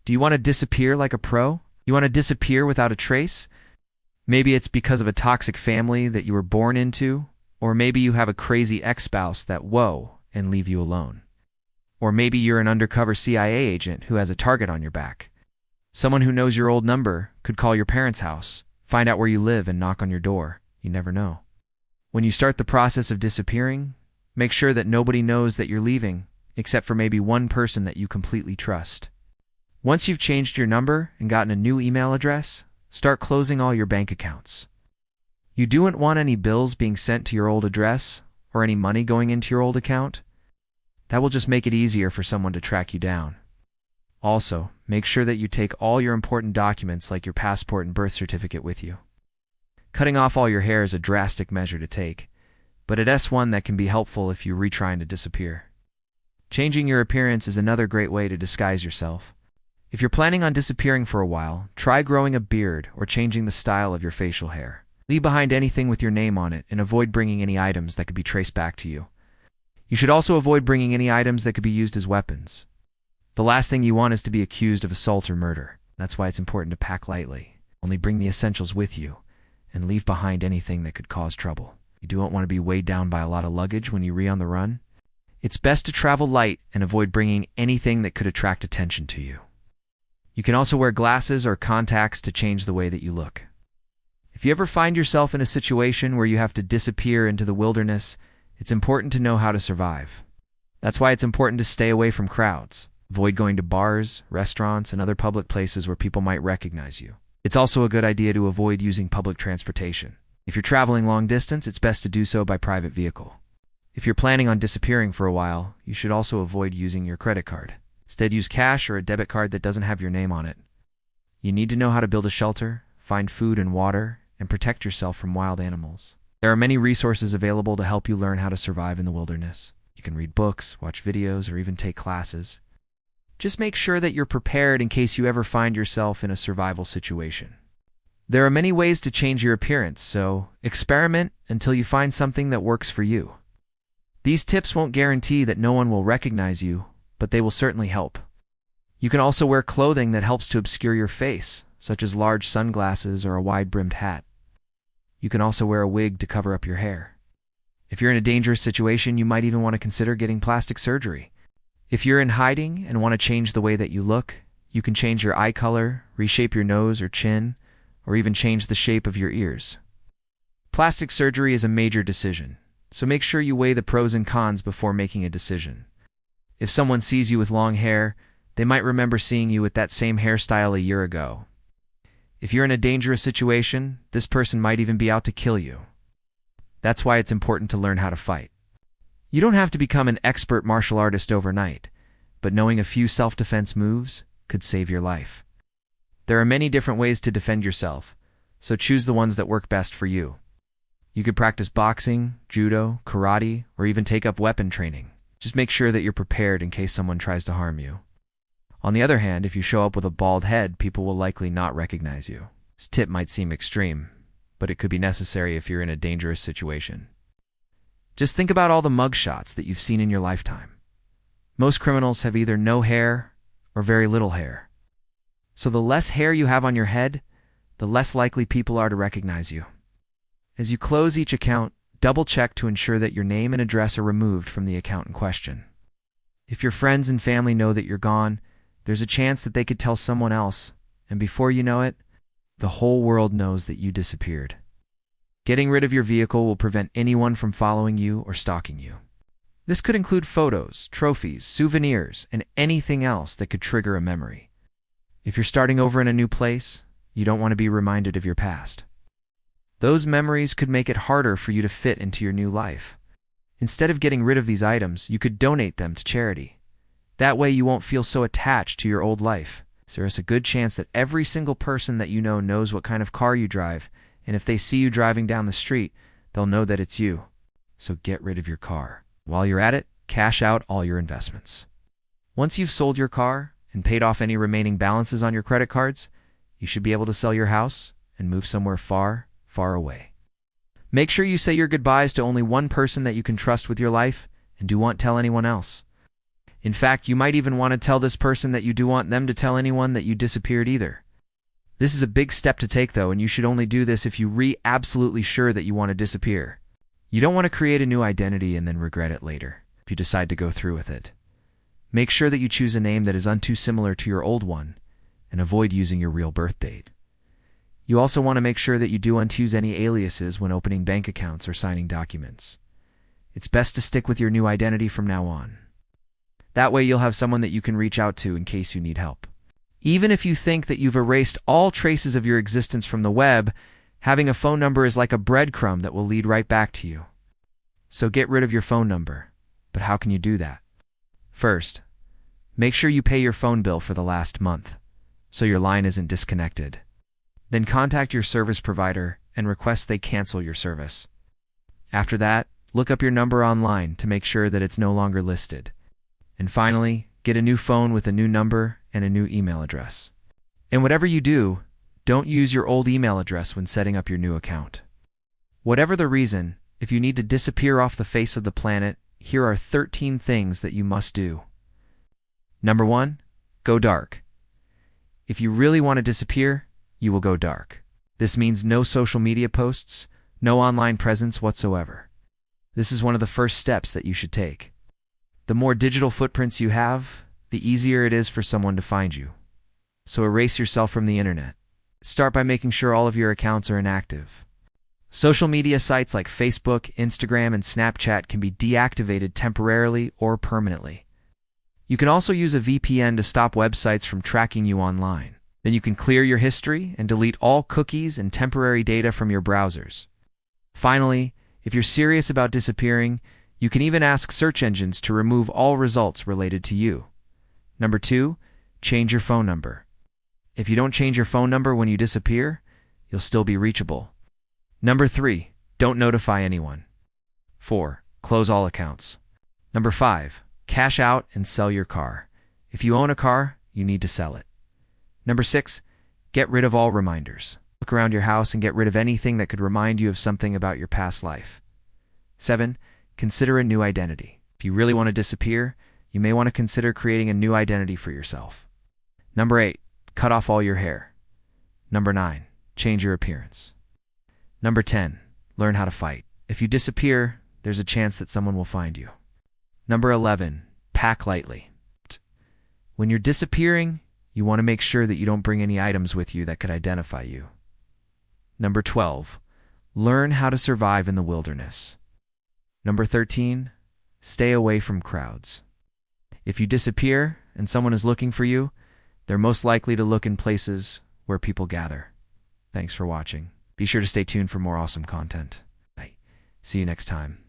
Do you want to disappear like a pro? You want to disappear without a trace? Maybe it's because of a toxic family that you were born into, or maybe you have a crazy ex-spouse that whoa and leave you alone. Or maybe you're an undercover CIA agent who has a target on your back. Someone who knows your old number could call your parents' house, find out where you live, and knock on your door. You never know. When you start the process of disappearing, make sure that nobody knows that you're leaving, except for maybe one person that you completely trust. Once you've changed your number and gotten a new email address, start closing all your bank accounts. You don't want any bills being sent to your old address or any money going into your old account. That will just make it easier for someone to track you down. Also, make sure that you take all your important documents like your passport and birth certificate with you. Cutting off all your hair is a drastic measure to take, but it's one that can be helpful if you're retrying to disappear. Changing your appearance is another great way to disguise yourself. If you're planning on disappearing for a while, try growing a beard or changing the style of your facial hair. Leave behind anything with your name on it and avoid bringing any items that could be traced back to you. You should also avoid bringing any items that could be used as weapons. The last thing you want is to be accused of assault or murder. That's why it's important to pack lightly. Only bring the essentials with you and leave behind anything that could cause trouble. You don't want to be weighed down by a lot of luggage when you're on the run. It's best to travel light and avoid bringing anything that could attract attention to you. You can also wear glasses or contacts to change the way that you look. If you ever find yourself in a situation where you have to disappear into the wilderness, it's important to know how to survive. That's why it's important to stay away from crowds. Avoid going to bars, restaurants, and other public places where people might recognize you. It's also a good idea to avoid using public transportation. If you're traveling long distance, it's best to do so by private vehicle. If you're planning on disappearing for a while, you should also avoid using your credit card. Instead, use cash or a debit card that doesn't have your name on it. You need to know how to build a shelter, find food and water, and protect yourself from wild animals. There are many resources available to help you learn how to survive in the wilderness. You can read books, watch videos, or even take classes. Just make sure that you're prepared in case you ever find yourself in a survival situation. There are many ways to change your appearance, so experiment until you find something that works for you. These tips won't guarantee that no one will recognize you, but they will certainly help. You can also wear clothing that helps to obscure your face, such as large sunglasses or a wide-brimmed hat. You can also wear a wig to cover up your hair. If you're in a dangerous situation, you might even want to consider getting plastic surgery. If you're in hiding and want to change the way that you look, you can change your eye color, reshape your nose or chin, or even change the shape of your ears. Plastic surgery is a major decision, so make sure you weigh the pros and cons before making a decision. If someone sees you with long hair, they might remember seeing you with that same hairstyle a year ago. If you're in a dangerous situation, this person might even be out to kill you. That's why it's important to learn how to fight. You don't have to become an expert martial artist overnight, but knowing a few self-defense moves could save your life. There are many different ways to defend yourself, so choose the ones that work best for you. You could practice boxing, judo, karate, or even take up weapon training. Just make sure that you're prepared in case someone tries to harm you. On the other hand, if you show up with a bald head, people will likely not recognize you. This tip might seem extreme, but it could be necessary if you're in a dangerous situation. Just think about all the mugshots that you've seen in your lifetime. Most criminals have either no hair or very little hair. So the less hair you have on your head, the less likely people are to recognize you. As you close each account, double-check to ensure that your name and address are removed from the account in question. If your friends and family know that you're gone, there's a chance that they could tell someone else, and before you know it, the whole world knows that you disappeared. Getting rid of your vehicle will prevent anyone from following you or stalking you. This could include photos, trophies, souvenirs, and anything else that could trigger a memory. If you're starting over in a new place, you don't want to be reminded of your past. Those memories could make it harder for you to fit into your new life. Instead of getting rid of these items, you could donate them to charity. That way you won't feel so attached to your old life. There is a good chance that every single person that you know knows what kind of car you drive, and if they see you driving down the street, they'll know that it's you. So get rid of your car. While you're at it, cash out all your investments. Once you've sold your car and paid off any remaining balances on your credit cards, you should be able to sell your house and move somewhere far, far away. Make sure you say your goodbyes to only one person that you can trust with your life, and do not tell anyone else. In fact, you might even want to tell this person that you do want them to tell anyone that you disappeared either. This is a big step to take though, and you should only do this if you're absolutely sure that you want to disappear. You don't want to create a new identity and then regret it later if you decide to go through with it. Make sure that you choose a name that is too similar to your old one and avoid using your real birth date. You also want to make sure that you don't use any aliases when opening bank accounts or signing documents. It's best to stick with your new identity from now on. That way you'll have someone that you can reach out to in case you need help. Even if you think that you've erased all traces of your existence from the web, having a phone number is like a breadcrumb that will lead right back to you. So get rid of your phone number. But how can you do that? First, make sure you pay your phone bill for the last month, so your line isn't disconnected. Then contact your service provider and request they cancel your service. After that, look up your number online to make sure that it's no longer listed. And finally, get a new phone with a new number and a new email address. And whatever you do, don't use your old email address when setting up your new account. Whatever the reason, if you need to disappear off the face of the planet, here are 13 things that you must do. Number 1, go dark. If you really want to disappear, you will go dark. This means no social media posts, no online presence whatsoever. This is one of the first steps that you should take. The more digital footprints you have, the easier it is for someone to find you. So erase yourself from the internet. Start by making sure all of your accounts are inactive. Social media sites like Facebook, Instagram, and Snapchat can be deactivated temporarily or permanently. You can also use a VPN to stop websites from tracking you online. Then you can clear your history and delete all cookies and temporary data from your browsers. Finally, if you're serious about disappearing, you can even ask search engines to remove all results related to you. Number 2, change your phone number. If you don't change your phone number when you disappear, you'll still be reachable. Number 3, don't notify anyone. 4, close all accounts. Number 5, cash out and sell your car. If you own a car, you need to sell it. Number 6, get rid of all reminders. Look around your house and get rid of anything that could remind you of something about your past life. 7, consider a new identity. If you really want to disappear, you may want to consider creating a new identity for yourself. Number 8, cut off all your hair. Number 9, change your appearance. Number 10, learn how to fight. If you disappear, there's a chance that someone will find you. Number 11, pack lightly. When you're disappearing, you want to make sure that you don't bring any items with you that could identify you. Number 12, learn how to survive in the wilderness. Number 13, stay away from crowds. If you disappear and someone is looking for you, they're most likely to look in places where people gather. Thanks for watching. Be sure to stay tuned for more awesome content. Bye. See you next time.